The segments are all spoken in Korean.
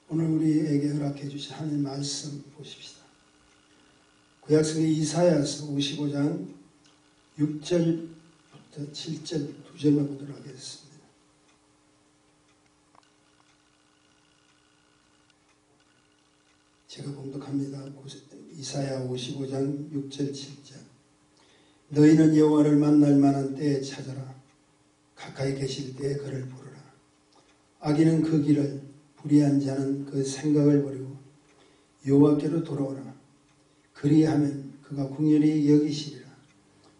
오늘 우리에게 허락해 주신 하나님 말씀 보십시다. 구약성의 이사야서 55장 6절부터 7절 두 절만 보도록 하겠습니다. 제가 봉독합니다. 이사야 55장 6절 7절. 너희는 여호와를 만날 만한 때에 찾아라. 가까이 계실 때에 그를 부르라. 악인은 그 길을, 불의한 자는 그 생각을 버리고 여호와께로 돌아오라. 그리하면 그가 긍휼히 여기시리라.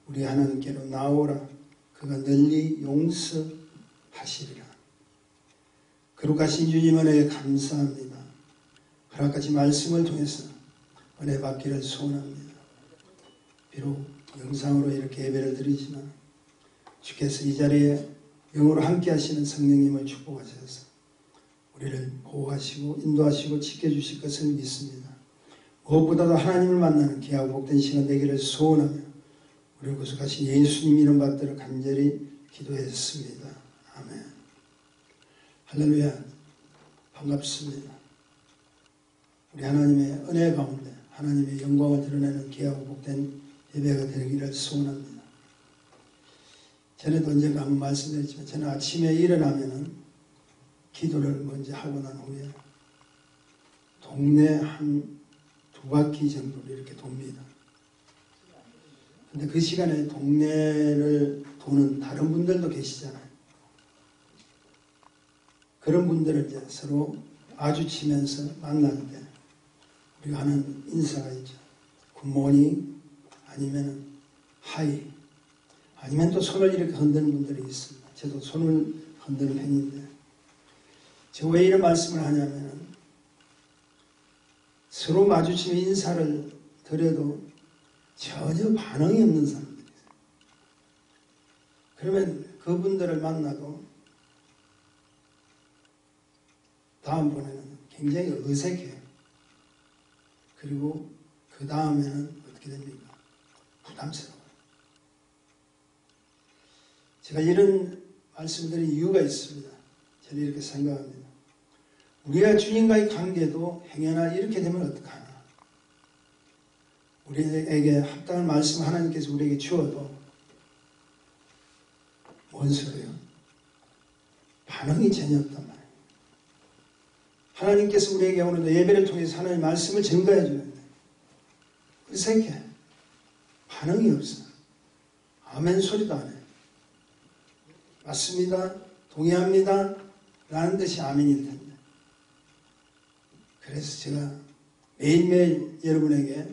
우리 하나님께로 나오라. 그가 널리 용서하시리라. 거룩하신 주님 은혜에 감사합니다. 허락하신 말씀을 통해서 은혜 받기를 소원합니다. 비록 영상으로 이렇게 예배를 드리지만 주께서 이 자리에 영으로 함께 하시는 성령님을 축복하셔서 우리를 보호하시고 인도하시고 지켜주실 것을 믿습니다. 무엇보다도 하나님을 만나는 귀하고 복된 시간 되기를 소원하며 우리를 구속하신 예수님 이름 받들어 간절히 기도했습니다. 아멘. 할렐루야. 반갑습니다. 우리 하나님의 은혜 가운데 하나님의 영광을 드러내는 귀하고 복된 예배가 되기를 소원합니다. 전에도 언젠가 한번 말씀드렸지만 저는 아침에 일어나면은 기도를 먼저 하고 난 후에 동네 한 2바퀴 정도를 이렇게 돕니다. 근데 그 시간에 동네를 도는 다른 분들도 계시잖아요. 그런 분들을 이제 서로 마주치면서 만날 때 우리가 하는 인사가 있죠. 굿모닝 아니면 하이 아니면 또 손을 이렇게 흔드는 분들이 있습니다. 저도 손을 흔드는 편인데 제가 왜 이런 말씀을 하냐면 서로 마주치며 인사를 드려도 전혀 반응이 없는 사람들이 있어요. 그러면 그분들을 만나도 다음번에는 굉장히 어색해요. 그리고 그 다음에는 어떻게 됩니까? 부담스러워요. 제가 이런 말씀드린 이유가 있습니다. 저는 이렇게 생각합니다. 우리가 주님과의 관계도 행여나 이렇게 되면 어떡하나. 우리에게 합당한 말씀 하나님께서 우리에게 주어도 뭔 소리예요? 반응이 전혀 없단 말이에요. 하나님께서 우리에게 오늘도 예배를 통해서 하나님 말씀을 증거해 주는데 어색해. 반응이 없어. 아멘 소리도 안 해. 맞습니다. 동의합니다. 라는 뜻이 아멘일 텐데. 그래서 제가 매일매일 여러분에게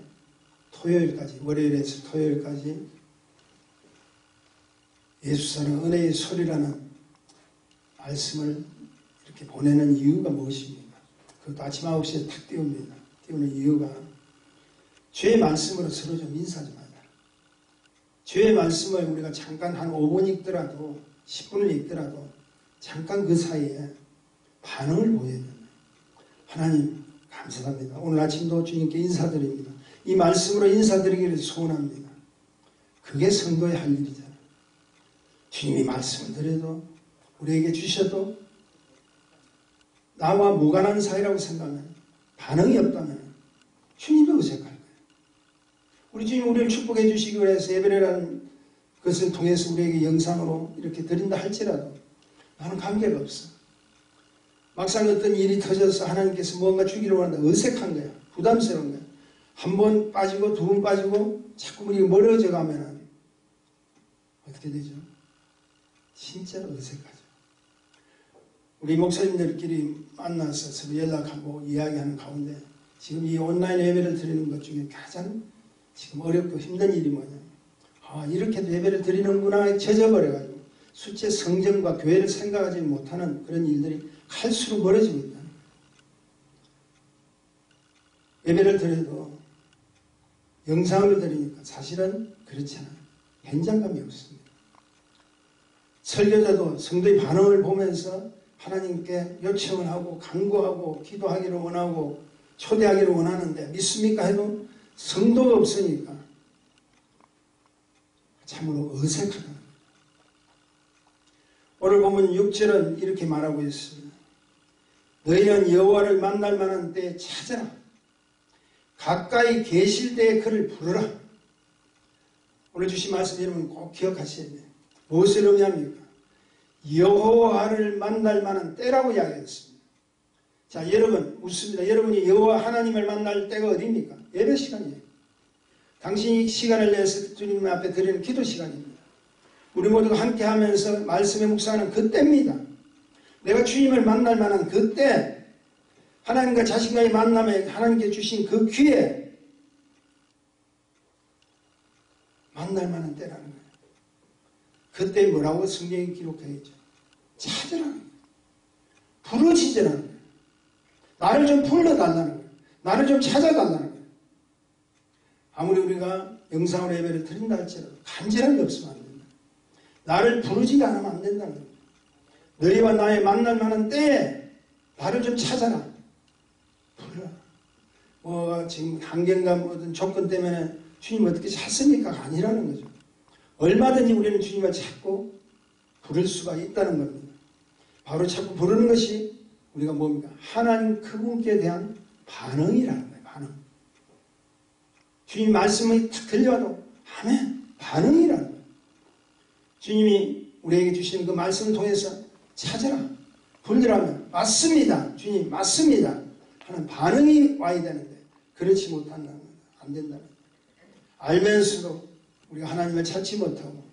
토요일까지, 월요일에서 토요일까지 예수사랑 은혜의 소리라는 말씀을 이렇게 보내는 이유가 무엇입니까? 그것도 아침 9시에 탁 띄웁니다. 띄우는 이유가 주의 말씀으로 서로 좀 인사 좀 하자. 주의 말씀을 우리가 잠깐 한 5분 읽더라도 10분을 읽더라도 잠깐 그 사이에 반응을 보여야 됩니다. 하나님 감사합니다. 오늘 아침도 주님께 인사드립니다. 이 말씀으로 인사드리기를 소원합니다. 그게 성도의 할 일이잖아요. 주님이 말씀을 드려도 우리에게 주셔도 나와 무관한 사이라고 생각하면 반응이 없다면 주님도 어색할 거예요. 우리 주님 우리를 축복해 주시기 위해서 예배라는 것을 통해서 우리에게 영상으로 이렇게 드린다 할지라도 나는 관계가 없어. 막상 어떤 일이 터져서 하나님께서 뭔가 주기로 하는데 어색한 거야. 부담스러운 거야. 한 번 빠지고 두 번 빠지고 자꾸 우리가 멀어져 가면 어떻게 되죠? 진짜로 어색하죠. 우리 목사님들끼리 만나서 서로 연락하고 이야기하는 가운데 지금 이 온라인 예배를 드리는 것 중에 가장 지금 어렵고 힘든 일이 뭐냐면 이렇게도 예배를 드리는구나 젖어버려가지고 수체 성전과 교회를 생각하지 못하는 그런 일들이 갈수록 멀어지고 있다. 예배를 드려도 영상으로 드리니까 사실은 그렇지 않아요. 현장감이 없습니다. 설교자도 성도의 반응을 보면서 하나님께 요청을 하고 간구하고 기도하기를 원하고 초대하기를 원하는데 믿습니까 해도 성도가 없으니까 참으로 어색하다. 오늘 보면 6절은 이렇게 말하고 있습니다. 너희는 여호와를 만날 만한 때에 찾아라. 가까이 계실 때에 그를 부르라. 오늘 주신 말씀 여러분 꼭 기억하셔야 돼요. 무엇을 의미합니까? 여호와를 만날 만한 때라고 이야기했습니다. 자, 여러분 묻습니다. 여러분이 여호와 하나님을 만날 때가 어디입니까? 예배 시간이에요. 당신이 시간을 내서 주님 앞에 드리는 기도 시간입니다. 우리 모두가 함께 하면서 말씀의 묵상하는 그때입니다. 내가 주님을 만날 만한 그때, 하나님과 자신과의 만남에 하나님께 주신 그 기회, 만날 만한 때라는 거예요. 그때 뭐라고 성경이 기록되어 있죠? 찾으라는 거예요. 부르짖으라는 거예요. 나를 좀 불러달라는 거예요. 나를 좀 찾아달라는 거예요. 아무리 우리가 영상으로 예배를 드린다 할지라도 간절함이 없으면 안 된다. 나를 부르지도 않으면 안 된다는 거예요. 너희와 나의 만날 만한 때에 나를 좀 찾아라. 불러. 지금 환경과 모든 조건 때문에 주님 어떻게 찾습니까? 아니라는 거죠. 얼마든지 우리는 주님을 찾고 부를 수가 있다는 겁니다. 바로 찾고 부르는 것이 우리가 뭡니까? 하나님 그분께 대한 반응이라는 거예요. 반응. 주님 말씀이 딱 들려도 아멘. 반응이라는 거예요. 주님이 우리에게 주시는 그 말씀을 통해서 찾으라. 불리라면 맞습니다. 주님 맞습니다. 하는 반응이 와야 되는데 그렇지 못한다면 안 된다는 거예요. 알면서도 우리가 하나님을 찾지 못하고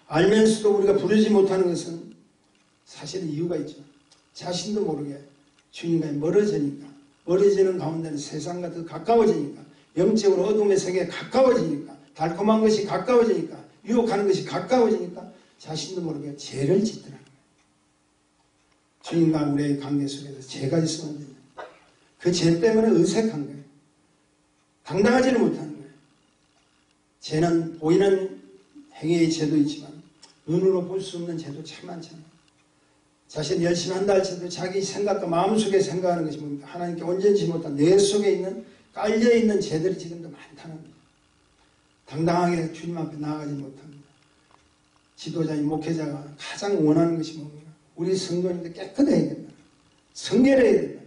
알면서도 우리가 부르지 못하는 것은 사실은 이유가 있죠. 자신도 모르게 주님과 멀어지니까, 멀어지는 가운데는 세상과 더 가까워지니까, 영적으로 어둠의 세계에 가까워지니까, 달콤한 것이 가까워지니까, 유혹하는 것이 가까워지니까 자신도 모르게 죄를 짓더라는 거예요. 주님과 우리의 관계 속에서 죄가 있으면 안 됩니다. 그 죄 때문에 어색한 거예요. 당당하지는 못하는 거예요. 죄는 보이는 행위의 죄도 있지만 눈으로 볼 수 없는 죄도 참 많잖아요. 자신이 열심히 한다 할지라도 자기 생각과 마음속에 생각하는 것이 뭡니까? 하나님께 온전치 못한 내 속에 있는 깔려있는 죄들이 지금도 많다는 거예요. 당당하게 주님 앞에 나아가지 못합니다. 지도자인 목회자가 가장 원하는 것이 뭡니까? 우리 성도님들 깨끗해야 된다. 성결해야 된다.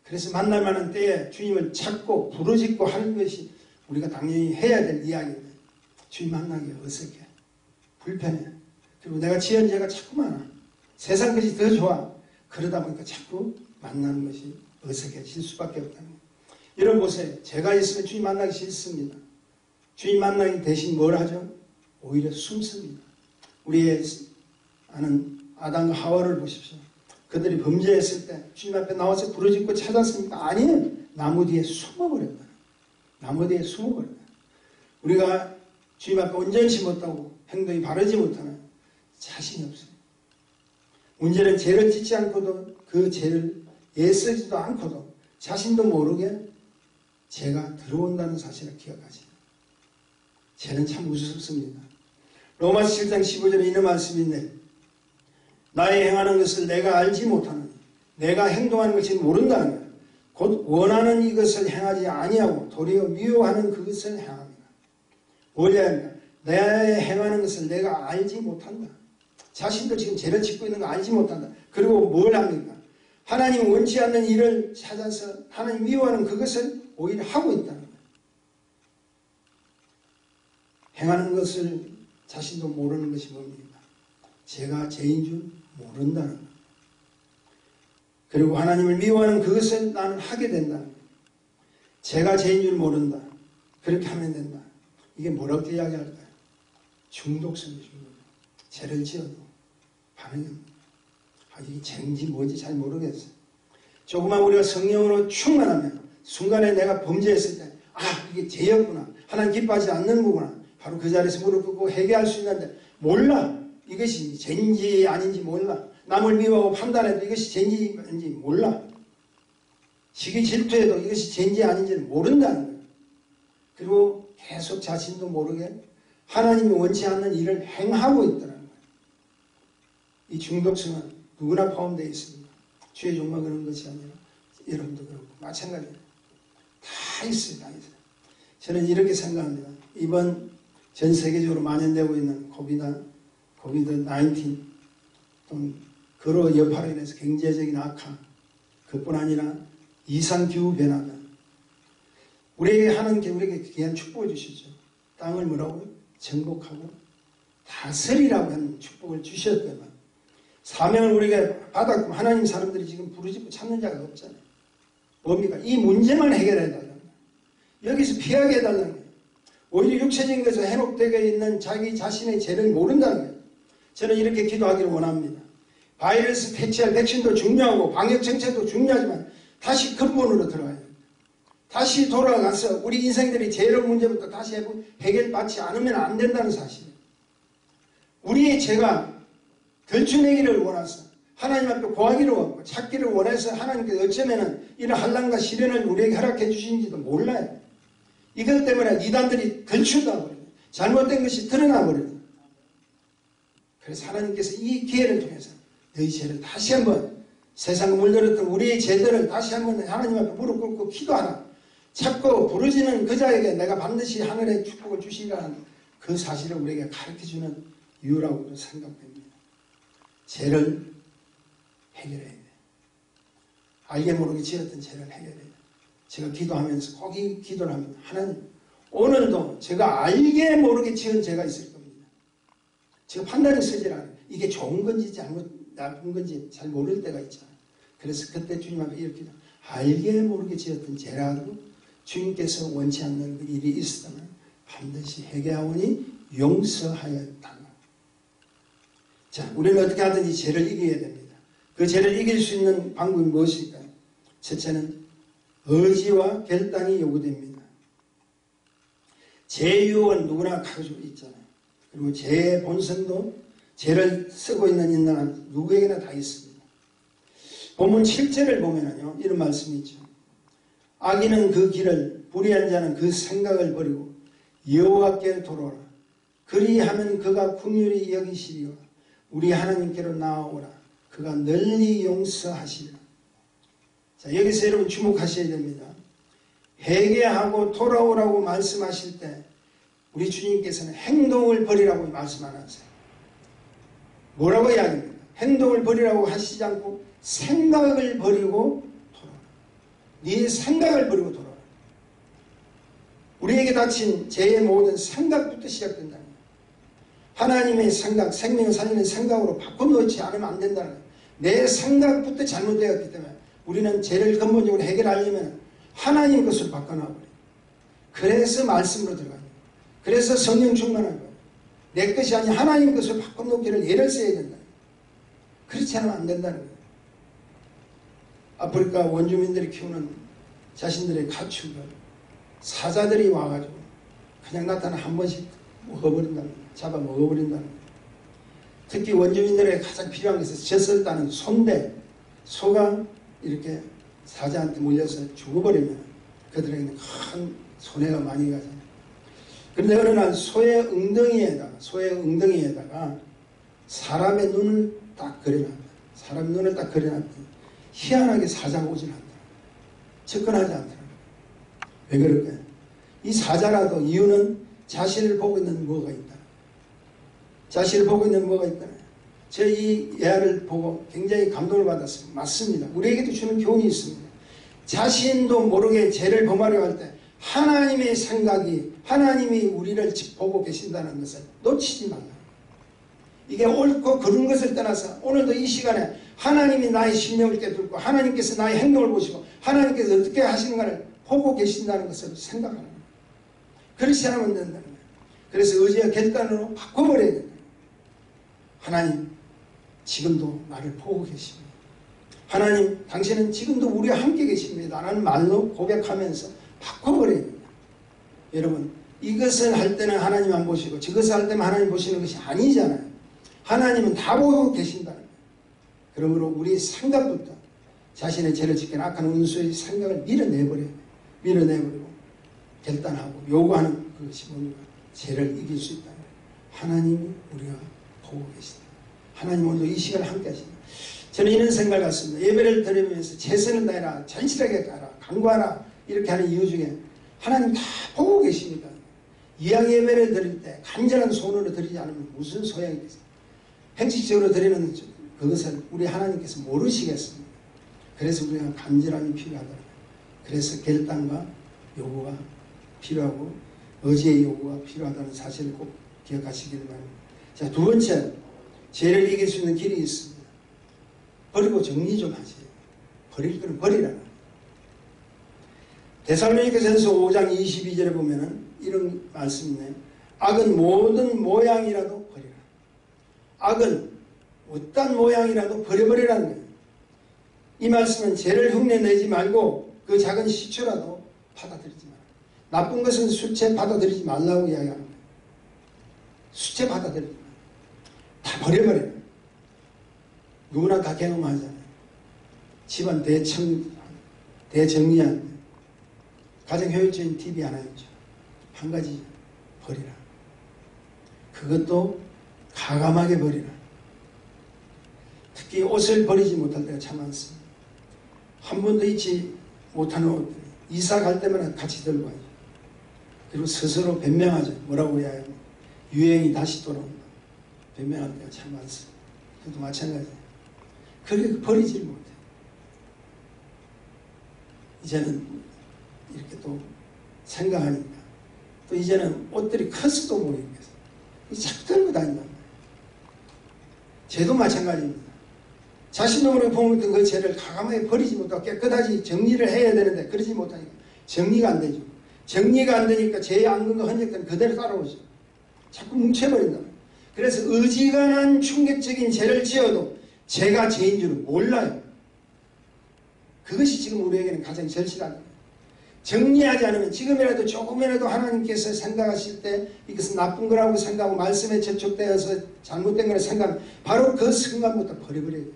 그래서 만날 만한 때에 주님을 찾고 부르짖고 하는 것이 우리가 당연히 해야 될 이야기인데 주님 만나기 어색해. 불편해. 그리고 내가 지은 죄가 자꾸 많아. 세상 것이 더 좋아. 그러다 보니까 자꾸 만나는 것이 어색해질 수밖에 없다는 거예요. 여러분 보세요. 제가 있으면 주님 만나기 싫습니다. 주님 만나기 대신 뭘 하죠? 오히려 숨습니다. 우리의 아는 아담과 하와를 보십시오. 그들이 범죄했을 때 주님 앞에 나와서 부르짖고 찾았습니까? 아니에요. 나무 뒤에 숨어버렸다. 나무 뒤에 숨어버렸다. 우리가 주님 앞에 온전치 못하고 행동이 바르지 못하는 자신이 없어요. 문제는 죄를 짓지 않고도 그 죄를 애쓰지도 않고도 자신도 모르게 죄가 들어온다는 사실을 기억하지. 죄는 참 우습습니다. 로마서 7장 15절에 이런 말씀이 있네. 나의 행하는 것을 내가 알지 못하느니 내가 행동하는 것을 모른다는 거야. 곧 원하는 이것을 행하지 아니하고 도리어 미워하는 그것을 행합니다. 원래 내 행하는 것을 내가 알지 못한다. 자신도 지금 죄를 짓고 있는 거 알지 못한다. 그리고 뭘 합니까? 하나님 원치 않는 일을 찾아서 하나님 미워하는 그것을 오히려 하고 있다는 거예요. 행하는 것을 자신도 모르는 것이 뭡니까? 제가 죄인 줄 모른다는 거예요. 그리고 하나님을 미워하는 그것을 나는 하게 된다는 거예요. 제가 죄인 줄 모른다. 그렇게 하면 된다. 이게 뭐라고 이야기할까요? 중독성이 중독. 죄를 지어도 반응이 없는 거예요. 이게 죄인지 뭔지 잘 모르겠어요. 조금만 우리가 성령으로 충만하면 순간에 내가 범죄했을 때 이게 죄였구나. 하나님 기뻐하지 않는 거구나. 바로 그 자리에서 무릎 꿇고 회개할 수 있는데 몰라. 이것이 죄인지 아닌지 몰라. 남을 미워하고 판단해도 이것이 죄인지 아닌지 몰라. 시기 질투해도 이것이 죄인지 아닌지를 모른다는 거예요. 그리고 계속 자신도 모르게 하나님이 원치 않는 일을 행하고 있더라는 거예요. 이 중독성은 누구나 포함되어 있습니다. 주의 종만 그런 것이 아니라 여러분도 그렇고 마찬가지예요. 다 있어요. 다 있어요. 저는 이렇게 생각합니다. 이번 전 세계적으로 만연되고 있는 코비드-19 또는 거로 여파로 인해서 경제적인 악화 그뿐 아니라 이상기후변화가 우리에게 하나님께 우리에게 귀한 축복을 주시죠. 땅을 뭐라고? 정복하고 다스리라고 하는 축복을 주셨더만 사명을 우리가 받았고 하나님 사람들이 지금 부르짖고 찾는 자가 없잖아요. 뭡니까? 이 문제만 해결해달라는 거예요. 여기서 피하게 해달라는 거예요. 오히려 육체적인 것에 해롭되게 있는 자기 자신의 죄를 모른다는 거예요. 저는 이렇게 기도하기를 원합니다. 바이러스 퇴치할 백신도 중요하고 방역정책도 중요하지만 다시 근본으로 들어가야 돼요. 다시 돌아가서 우리 인생들이 죄의 문제부터 다시 해결받지 않으면 안 된다는 사실이에요. 우리의 죄가 덜추내기를 원해서 하나님 앞에 고하기를 원하고 찾기를 원해서 하나님께서 어쩌면 이런 환난과 시련을 우리에게 허락해 주신지도 몰라요. 이것 때문에 이단들이 덜추다 버려요. 잘못된 것이 드러나 버려요. 그래서 하나님께서 이 기회를 통해서 너희 죄를 다시 한번 세상 물들었던 우리의 죄들을 다시 한번 하나님 앞에 무릎 꿇고 기도하라. 찾고 부르짖는 그 자에게 내가 반드시 하늘의 축복을 주시라는 그 사실을 우리에게 가르쳐주는 이유라고 생각됩니다. 죄를 해결해야 돼요. 알게 모르게 지었던 죄를 해결해야 돼요. 제가 기도하면서 꼭 이 기도를 합니다. 하나님, 오늘도 제가 알게 모르게 지은 죄가 있을 겁니다. 제가 판단이 서질 않아요. 이게 좋은 건지 나쁜 건지 잘 모를 때가 있잖아요. 그래서 그때 주님 앞에 이렇게 알게 모르게 지었던 죄라도 주님께서 원치 않는 그 일이 있었다면 반드시 회개하오니 용서하였다. 자, 우리는 어떻게 하든지 죄를 이겨야 됩니다. 그 죄를 이길 수 있는 방법이 무엇일까요? 첫째는 의지와 결단이 요구됩니다. 죄의 유혹은 누구나 가지고 있잖아요. 그리고 죄의 본성도 죄를 쓰고 있는 인간은 누구에게나 다 있습니다. 본문 7절을 보면요, 이런 말씀이 있죠. 악인은 그 길을, 불의한 자는 그 생각을 버리고 여호와께 돌아오라. 그리하면 그가 긍휼히 여기시리와 우리 하나님께로 나아오라. 그가 널리 용서하시리라. 자, 여기서 여러분 주목하셔야 됩니다. 회개하고 돌아오라고 말씀하실 때 우리 주님께서는 행동을 버리라고 말씀 안 하세요. 뭐라고 이야기합니까? 행동을 버리라고 하시지 않고 생각을 버리고 돌아오라. 네 생각을 버리고 돌아오라. 우리에게 닥친 죄의 모든 생각부터 시작된다는 거예요. 하나님의 생각, 생명을 살리는 생각으로 바꿔놓지 않으면 안 된다는 거예요. 내 생각부터 잘못되었기 때문에 우리는 죄를 근본적으로 해결하려면 하나님 것으로 바꿔놔버려요. 그래서 말씀으로 들어가요. 그래서 성령 충만한 거예요. 내 것이 아닌 하나님 것으로 바꿔놓기를 애를 써야 된다. 그렇지 않으면 안 된다는 거예요. 아프리카 원주민들이 키우는 자신들의 가축을 사자들이 와가지고 그냥 나타나 한 번씩 먹어버린다는 거예요. 잡아 먹어버린다는 거예요. 특히 원주민들에게 가장 필요한 것은 젖을 소인데 소가 이렇게 사자한테 물려서 죽어버리면 그들에게는 큰 손해가 많이 가잖아요. 그런데 어느 날 소의 엉덩이에다가 사람의 눈을 딱 그려놨다. 사람 눈을 딱 그려놨더니 희한하게 사자가 오질 않더라. 접근하지 않더라. 왜 그럴까요? 이 사자라도 이유는 자신을 보고 있는 뭐가 있다. 자신을 보고 있는 뭐가 있다. 제가 이 예화를 보고 굉장히 감동을 받았습니다. 맞습니다. 우리에게도 주는 교훈이 있습니다. 자신도 모르게 죄를 범하려 할 때 하나님의 생각이 하나님이 우리를 보고 계신다는 것을 놓치지 말라. 이게 옳고 그른 것을 떠나서 오늘도 이 시간에 하나님이 나의 심령을 깨닫고 하나님께서 나의 행동을 보시고 하나님께서 어떻게 하시는가를 보고 계신다는 것을 생각하는 거예요. 그렇지 않으면 된다는 거예요. 그래서 의지와 결단으로 바꿔버려야 된다. 하나님, 지금도 나를 보고 계십니다. 하나님, 당신은 지금도 우리와 함께 계십니다. 라는 말로 고백하면서 바꿔버려야 됩니다. 여러분, 이것을 할 때는 하나님 안 보시고 저것을 할 때만 하나님 보시는 것이 아니잖아요. 하나님은 다 보고 계신다는 거예요. 그러므로 우리의 생각부터 자신의 죄를 지키는 악한 원수의 생각을 밀어내버려요. 밀어내버리고 결단하고 요구하는 그것이 뭡니까? 죄를 이길 수 있다는 거예요. 하나님이 우리가 보고 계신다. 하나님 오늘도 이 시간을 함께 하신다. 저는 이런 생각을 갖습니다. 예배를 드리면서 최선을 다해라, 절실하게 가라, 간구하라 이렇게 하는 이유 중에 하나님 다 보고 계십니다. 이왕 예배를 드릴 때 간절한 손으로 드리지 않으면 무슨 소용이 있겠어요? 행식적으로 드리는 그것을 우리 하나님께서 모르시겠습니다. 그래서 우리가 간절함이 필요하다. 그래서 결단과 요구가 필요하고 의지의 요구가 필요하다는 사실을 꼭 기억하시길 바랍니다. 자, 두 번째, 죄를 이길 수 있는 길이 있습니다. 버리고 정리 좀 하세요. 버릴 거는 버리라. 데살로니가전서 5장 22절에 보면은 이런 말씀이 있네요. 악은 모든 모양이라도 버리라. 악은 어떤 모양이라도 버려버리라는 거예요. 이 말씀은 죄를 흉내내지 말고 그 작은 시초라도 받아들이지 마라. 나쁜 것은 수채 받아들이지 말라고 이야기하는 거예요. 수채 받아들이지 마라. 다 버려버려요. 누구나 다 경험하잖아요. 집안 대정리한 가장 효율적인 팁이 하나 있죠. 한 가지 버리라. 그것도 가감하게 버리라. 특히 옷을 버리지 못할 때가 참 많습니다. 한 번도 잊지 못하는 옷들 이사 갈 때마다 같이 들고 가죠. 그리고 스스로 변명하죠. 뭐라고 해야 하면 유행이 다시 돌아온다. 변명할 때가 참 많습니다. 그것도 마찬가지예요. 그렇게 버리질 못해요. 이제는 이렇게 또 생각하니까 또 이제는 옷들이 커서도 못 입겠어요. 자꾸 들고 다닌단 말이에요. 죄도 마찬가지입니다. 자신도 모르게 범했던 그 죄를 가감하게 버리지 못하고 깨끗하게 정리를 해야 되는데 그러지 못하니까 정리가 안 되죠. 정리가 안 되니까 죄의 앙금과 흔적들은 그대로 따라오죠. 자꾸 뭉쳐버린다. 그래서 의지간한 충격적인 죄를 지어도 죄가 죄인 줄은 몰라요. 그것이 지금 우리에게는 가장 절실한 거예요. 정리하지 않으면 지금이라도 조금이라도 하나님께서 생각하실 때 이것은 나쁜 거라고 생각하고 말씀에 접촉되어서 잘못된 거라고 생각하면 바로 그 순간부터 버려버려야 돼요.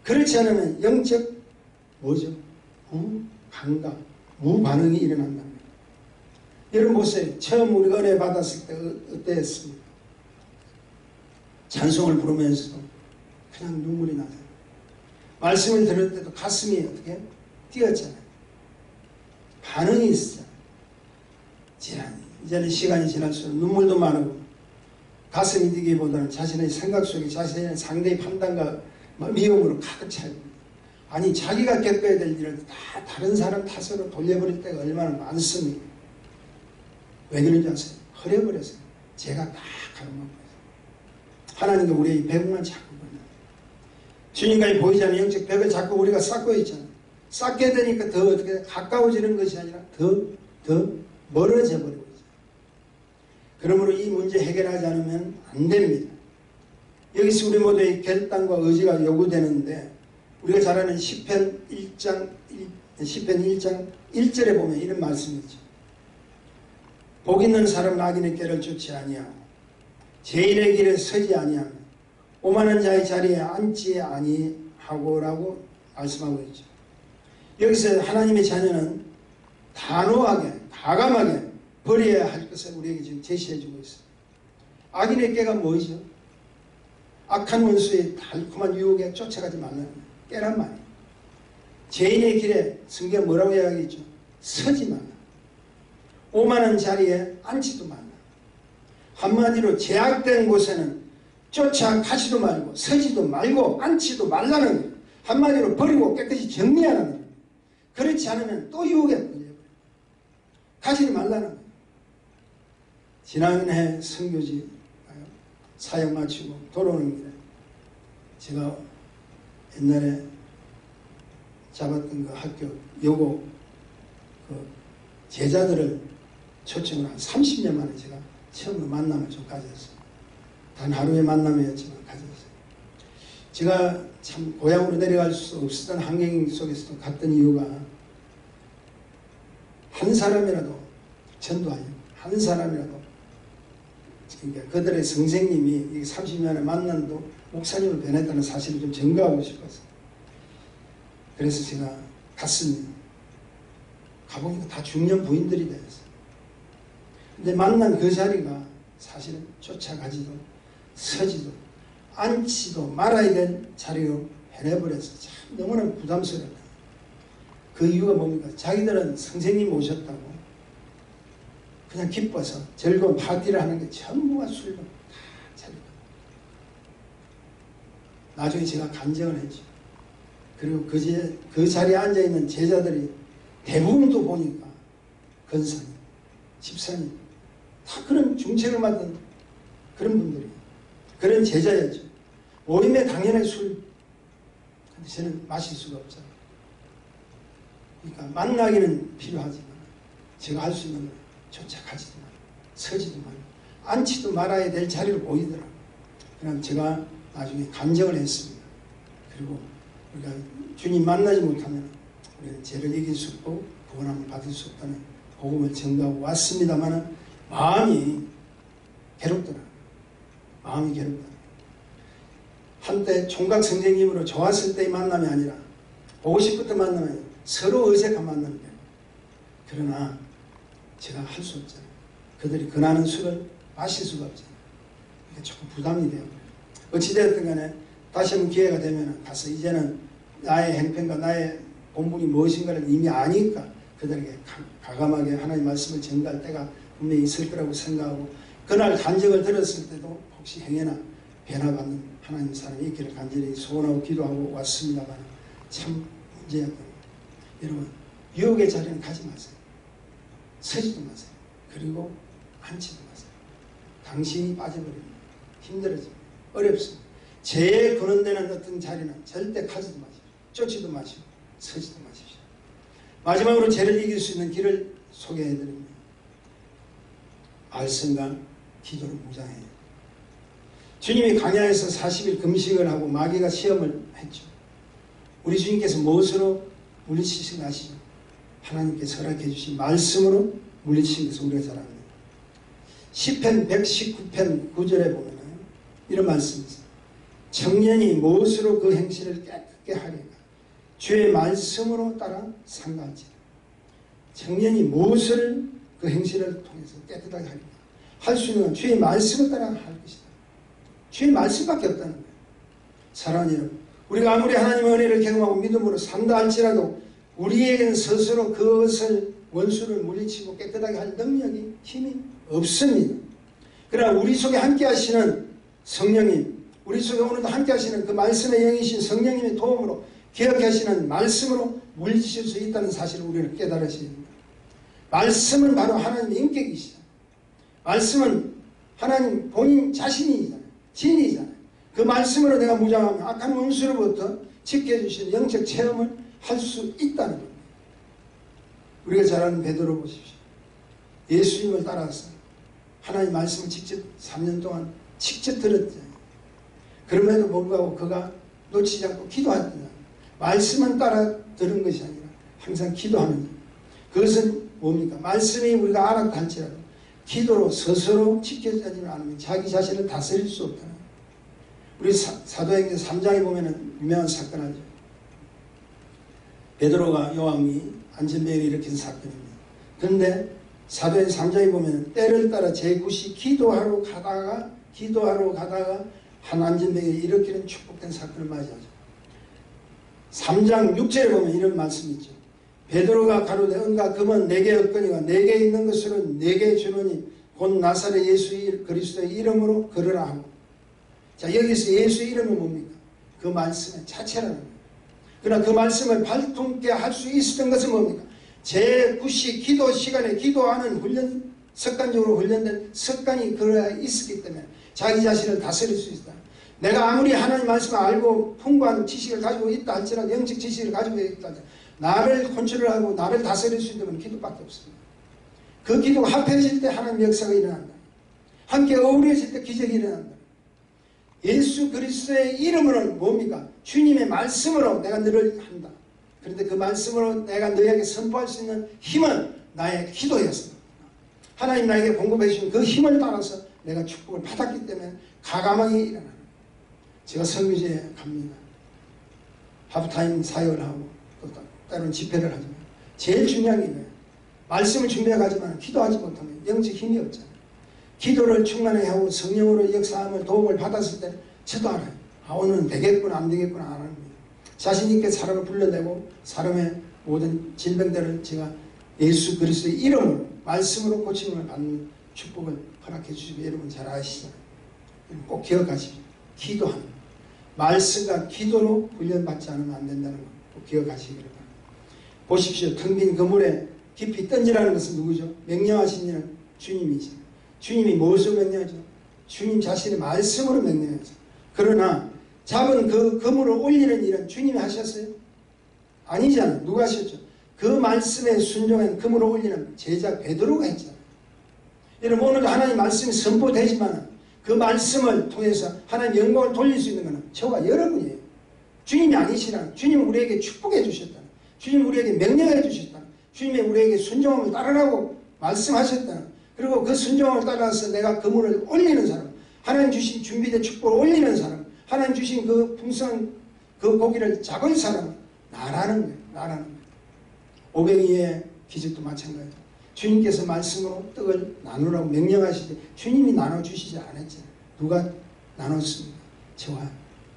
그렇지 않으면 영적 뭐죠? 무감각, 무반응이 일어난다는 거예요. 여러분 보세요. 처음 우리가 은혜 받았을 때 어땠습니까? 찬송을 부르면서도 그냥 눈물이 나잖아요. 말씀을 들을 때도 가슴이 어떻게 뛰었잖아요. 반응이 있었잖아요. 이제는 시간이 지날수록 눈물도 많고 가슴이 뛰기보다는 자신의 생각 속에 자신의 상대의 판단과 미움으로 가득 차입니다. 아니 자기가 겪어야 될 일을 다 다른 사람 탓으로 돌려버릴 때가 얼마나 많습니까? 왜 그런지 아세요? 흐려버렸어요. 제가 다 가로막고 있어요. 하나님께 우리의 벽만 자꾸 버려요. 주님과의 보이지 않는 영적 벽을 자꾸 우리가 쌓고 있잖아요. 쌓게 되니까 더 어떻게 가까워지는 것이 아니라 더 멀어져 버리고 있어요. 그러므로 이 문제 해결하지 않으면 안 됩니다. 여기서 우리 모두의 결단과 의지가 요구되는데 우리가 잘 아는 시편 1장 1절에 보면 이런 말씀이 있죠. 복 있는 사람은 악인의 꾀를 쫓지 아니하고 죄인의 길에 서지 아니하며 오만한 자의 자리에 앉지 아니하고라고 말씀하고 있죠. 여기서 하나님의 자녀는 단호하게 과감하게 버려야 할 것을 우리에게 지금 제시해 주고 있어요. 악인의 꾀가 뭐죠? 악한 원수의 달콤한 유혹에 쫓아가지 말라는 거예요. 깨란 말이에요. 죄인의 길에 성경 뭐라고 이야기했죠? 서지 말라. 오만한 자리에 앉지도 말라. 한마디로 제약된 곳에는 쫓아가지도 말고 서지도 말고 앉지도 말라는 거예요. 한마디로 버리고 깨끗이 정리하라는 거예요. 그렇지 않으면 또 유혹에 걸려요. 가지 말라는 거예요. 지난해 선교지 사역 마치고 돌아오는 길에 제가 옛날에 잡았던 그 학교 여고 그 제자들을 초청을 한 30년 만에 제가 처음으로 만남을 좀 가졌어요. 단 하루의 만남이었지만 가졌어요. 제가 참 고향으로 내려갈 수 없었던 환경 속에서도 갔던 이유가 한 사람이라도 전도하려 한 사람이라도 그러니까 그들의 선생님이 30년에 만난도 목사님을 변했다는 사실을 좀 증거하고 싶어서 그래서 제가 갔습니다. 가보니까 다 중년 부인들이 되었어요. 근데 만난 그 자리가 사실은 쫓아가지도 서지도 앉지도 말아야 될 자리로 해내버려서 참 너무나 부담스럽다. 그 이유가 뭡니까? 자기들은 선생님 오셨다고 그냥 기뻐서 즐거운 파티를 하는 게 전부가 술로 다 차리고 나중에 제가 간증을 했죠. 그리고 그 자리에 앉아있는 제자들이 대부분도 보니까 권사님, 집사님, 다 그런 중책을 맡은 그런 분들이, 그런 제자였죠. 모임에 당연히 술, 근데 저는 마실 수가 없잖아요. 그러니까 만나기는 필요하지만 제가 할 수 있는 건 쫓아가지도 말고 서지도 말고 앉지도 말아야 될 자리를 보이더라고요. 그럼 제가 나중에 간증을 했습니다. 그리고 우리가 주님 만나지 못하면 우리는 죄를 이길 수 없고 구원함을 받을 수 없다는 복음을 전가하고 왔습니다만 마음이 괴롭더라고요. 마음이 괴롭더라고요. 한때 총각 선생님으로 좋았을 때의 만남이 아니라 보고 싶을 때 만나면 서로 어색한 만남이에요. 그러나 제가 할 수 없잖아요. 그들이 권하는 술을 마실 수가 없잖아요. 이게 조금 부담이 돼요. 어찌되었든 간에 다시 한번 기회가 되면 가서 이제는 나의 행편과 나의 본분이 무엇인가를 이미 아니까 그들에게 과감하게 하나님의 말씀을 전가할 때가 분명히 있을 거라고 생각하고, 그날 간증을 들었을 때도 혹시 행여나 변화받는 하나님 사람이 있기를 간절히 소원하고 기도하고 왔습니다만 참 문제였던 거예요. 여러분, 유혹의 자리는 가지 마세요. 서지도 마세요. 그리고 앉지도 마세요. 당신이 빠져버립니다. 힘들어집니다. 어렵습니다. 죄에 거론되는 어떤 자리는 절대 가지도 마십시오. 쫓지도 마시고 서지도 마십시오. 마지막으로 죄를 이길 수 있는 길을 소개해드립니다. 말씀과 기도로 무장해요. 주님이 광야에서 40일 금식을 하고 마귀가 시험을 했죠. 우리 주님께서 무엇으로 물리치신 아시죠? 하나님께서 허락해 주신 말씀으로 물리치신 것을 우리가 잘 압니다. 시편 119편 9절에 보면 이런 말씀이 있어요. 청년이 무엇으로 그 행실을 깨끗게 하리까? 주의 말씀으로 따라 상가하지라. 청년이 무엇을 그 행실을 통해서 깨끗하게 하리까? 할 수 있는 건 주의 말씀을 따라 할 것이다. 주의 말씀밖에 없다는 거예요. 사랑하는 여러분, 우리가 아무리 하나님의 은혜를 경험하고 믿음으로 산다 할지라도 우리에게는 스스로 그것을 원수를 물리치고 깨끗하게 할 능력이, 힘이 없습니다. 그러나 우리 속에 함께 하시는 성령님, 우리 속에 오늘도 함께 하시는 그 말씀의 영이신 성령님의 도움으로 기억하시는 말씀으로 물리칠 수 있다는 사실을 우리는 깨달으셔야 됩니다. 말씀은 바로 하나님의 인격이시죠. 말씀은 하나님 본인 자신이잖아요. 진이잖아요. 그 말씀으로 내가 무장하면 악한 원수로부터 지켜주시는 영적 체험을 할 수 있다는 겁니다. 우리가 잘 아는 베드로 보십시오. 예수님을 따라서 하나님 말씀을 직접 3년 동안 직접 들었죠. 그럼에도 불구하고 그가 놓치지 않고 기도했다. 말씀은 따라 들은 것이 아니라 항상 기도하는 것. 그것은 뭡니까? 말씀이 우리가 알았다 할지라도 기도로 스스로 지켜지지 않으면 자기 자신을 다스릴 수 없다는 거예요. 우리 사도행전 3장에 보면 유명한 사건 하죠. 베드로가 요한이 안전뱅이를 일으킨 사건입니다. 그런데 사도행전 3장에 보면 때를 따라 제9시 기도하러 가다가 한 안전뱅이를 일으키는 축복된 사건을 맞이하죠. 3장 6절에 보면 이런 말씀이 있죠. 베드로가 가로되 은과 금은 내게 없거니와 내게 있는 것으로 내게 주노니 곧 나사렛 예수 그리스도의 이름으로 걸으라 하고. 자, 여기서 예수의 이름은 뭡니까? 그 말씀의 자체라는 거예요. 그러나 그 말씀을 발동케 할 수 있었던 것은 뭡니까? 제9시 기도 시간에 기도하는 훈련, 습관적으로 훈련된 습관이 그래야 있었기 때문에 자기 자신을 다스릴 수 있다. 내가 아무리 하나님 말씀을 알고 풍부한 지식을 가지고 있다 할지라도, 영적 지식을 가지고 있다 할지라도 나를 컨트롤하고 나를 다스릴 수 있는 건 기도밖에 없습니다. 그 기도가 합해질 때 하나님 역사가 일어난다. 함께 어우러질 때 기적이 일어난다. 예수 그리스도의 이름으로는 뭡니까? 주님의 말씀으로 내가 너를 한다. 그런데 그 말씀으로 내가 너에게 선포할 수 있는 힘은 나의 기도였습니다. 하나님 나에게 공급해 주신 그 힘을 따라서 내가 축복을 받았기 때문에 가감하게 일어나는 거예요. 제가 선교지에 갑니다. 하프타임 사역을 하고 또 때로는 집회를 하지만 제일 중요한 게 뭐예요? 말씀을 준비해 가지만 기도하지 못하면 영적 힘이 없잖아요. 기도를 충만히 하고 성령으로 역사함을 도움을 받았을 때 저도 알아요. 아, 오늘은 되겠구나 안 되겠구나 안 합니다. 자신 있게 사람을 불러내고 사람의 모든 질병들을 제가 예수 그리스도의 이름으로 말씀으로 고침을 받는 축복을 허락해 주시고 여러분 잘 아시잖아요. 꼭 기억하십시오. 기도하는 말씀과 기도로 훈련받지 않으면 안 된다는 걸 꼭 기억하시기 바랍니다. 보십시오. 텅 빈 그물에 깊이 던지라는 것은 누구죠? 명령하신 이는 주님이죠. 주님이 무엇으로 명령하죠? 주님 자신의 말씀으로 명령하죠. 그러나 잡은 그 그물을 올리는 일은 주님이 하셨어요? 아니잖아요. 누가 하셨죠? 그 말씀에 순종한 그물을 올리는 제자 베드로가 했잖아요. 여러분, 오늘도 하나님 말씀이 선포되지만 그 말씀을 통해서 하나님 영광을 돌릴 수 있는 것은 저와 여러분이에요. 주님이 아니시라. 주님은 우리에게 축복해 주셨다. 주님은 우리에게 명령해 주셨다. 주님이 우리에게 순종함을 따르라고 말씀하셨다. 그리고 그 순종함을 따라서 내가 그물을 올리는 사람, 하나님 주신 준비된 축복을 올리는 사람, 하나님 주신 그 풍성한 그 고기를 잡은 사람은 나라는 거예요. 나라는 거예요. 오병이의 기적도 마찬가지죠. 주님께서 말씀으로 떡을 나누라고 명령하실 때 주님이 나눠주시지 않았죠. 누가 나눴습니까? 저와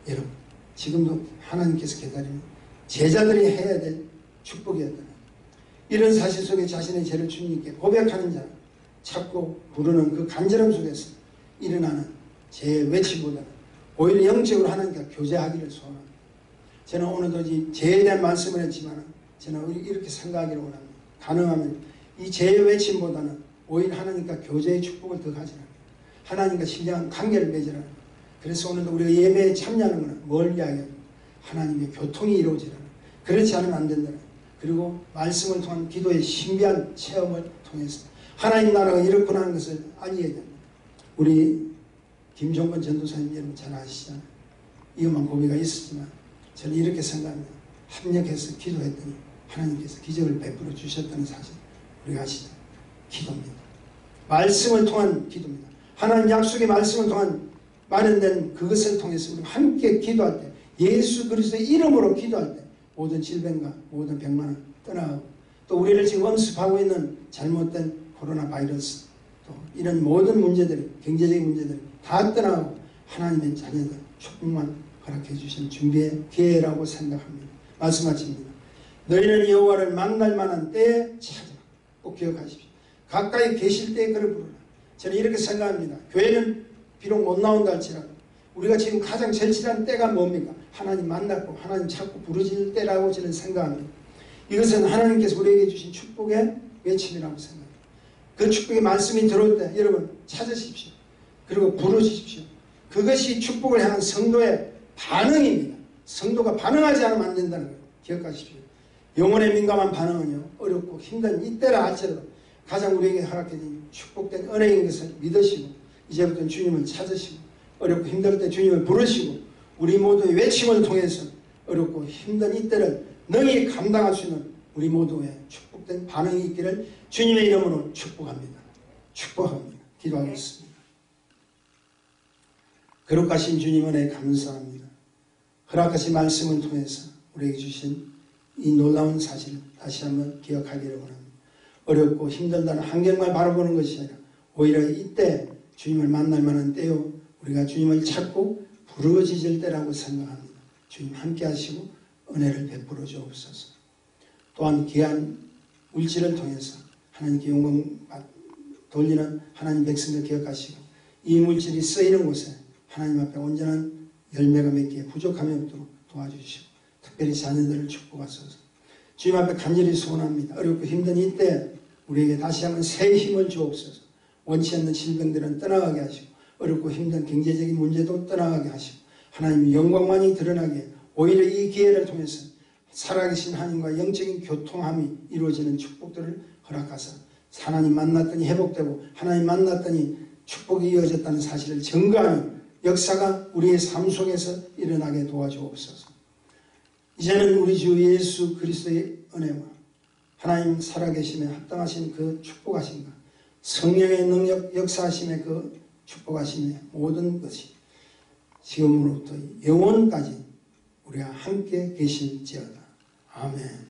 여러분. 지금도 하나님께서 기다리는 제자들이 해야 될 축복이었다. 이런 사실 속에 자신의 죄를 주님께 고백하는 자, 찾고 부르는 그 간절함 속에서 일어나는 죄의 외침보다는 오히려 영적으로 하나님과 교제하기를 소원합니다. 저는 오늘도 이 죄에 대한 말씀을 했지만 저는 이렇게 생각하기를 원합니다. 가능하면 이 죄의 외침보다는 오히려 하나님과 교제의 축복을 더 가지라. 하나님과 신령한 관계를 맺으라. 그래서 오늘도 우리가 예배에 참여하는 것은 뭘 이야기합니까? 하나님의 교통이 이루어지라는. 그렇지 않으면 안 된다는. 그리고 말씀을 통한 기도의 신비한 체험을 통해서 하나님 나라가 이렇구나 하는 것을 알게 됩니다. 우리 김종건 전도사님 여러분 잘 아시잖아요. 이것만 고비가 있었지만 저는 이렇게 생각합니다. 합력해서 기도했더니 하나님께서 기적을 베풀어 주셨다는 사실 우리가 아시죠? 기도입니다. 말씀을 통한 기도입니다. 하나님 약속의 말씀을 통한 마련된 그것을 통해서 우리 함께 기도할 때 예수 그리스도의 이름으로 기도할 때 모든 질병과 모든 병만은 떠나가고 또 우리를 지금 엄습하고 있는 잘못된 코로나 바이러스 또 이런 모든 문제들이 경제적인 문제들이 다 떠나가고 하나님의 자녀들 축복만 허락해 주신 준비의 기회라고 생각합니다. 말씀 마칩니다. 너희는 여호와를 만날 만한 때에 찾으라. 꼭 기억하십시오. 가까이 계실 때에 그를 부르라. 저는 이렇게 생각합니다. 교회는 비록 못 나온다 할지라도 우리가 지금 가장 절실한 때가 뭡니까? 하나님 만났고 하나님 찾고 부르짖을 때라고 저는 생각합니다. 이것은 하나님께서 우리에게 주신 축복의 외침이라고 생각합니다. 그 축복의 말씀이 들어올 때 여러분 찾으십시오. 그리고 부르짖으십시오. 그것이 축복을 향한 성도의 반응입니다. 성도가 반응하지 않으면 안 된다는 걸 기억하십시오. 영혼에 민감한 반응은요 어렵고 힘든 이때라 할지라도 가장 우리에게 허락해진 축복된 은혜인 것을 믿으시고 이제부터는 주님을 찾으시고 어렵고 힘들 때 주님을 부르시고 우리 모두의 외침을 통해서 어렵고 힘든 이때를 능히 감당할 수 있는 우리 모두의 축복된 반응이 있기를 주님의 이름으로 축복합니다. 축복합니다. 기도하겠습니다. 거룩하신 주님 은혜 감사합니다. 허락하신 말씀을 통해서 우리에게 주신 이 놀라운 사실을 다시 한번 기억하기를 원합니다. 어렵고 힘들다는 환경만 바라보는 것이 아니라 오히려 이때 주님을 만날 만한 때요 우리가 주님을 찾고 부르짖을 때라고 생각합니다. 주님 함께 하시고 은혜를 베풀어 주옵소서. 또한 귀한 물질을 통해서 하나님께 영광 돌리는 하나님 백성들 기억하시고 이 물질이 쓰이는 곳에 하나님 앞에 온전한 열매가 맺기에 부족함이 없도록 도와주시고 특별히 자녀들을 축복하소서. 주님 앞에 간절히 소원합니다. 어렵고 힘든 이때 우리에게 다시 한번 새 힘을 주옵소서. 원치 않는 질병들은 떠나가게 하시고 어렵고 힘든 경제적인 문제도 떠나가게 하시고 하나님의 영광만이 드러나게 오히려 이 기회를 통해서 살아계신 하나님과 영적인 교통함이 이루어지는 축복들을 허락하사 하나님 만났더니 회복되고 하나님 만났더니 축복이 이어졌다는 사실을 증거하는 역사가 우리의 삶 속에서 일어나게 도와주옵소서. 이제는 우리 주 예수 그리스도의 은혜와 하나님 살아계심에 합당하신 그 축복하심과 성령의 능력 역사하심의 그 축복하심의 모든 것이 지금으로부터 영원까지 우리가 함께 계실지어다. 아멘.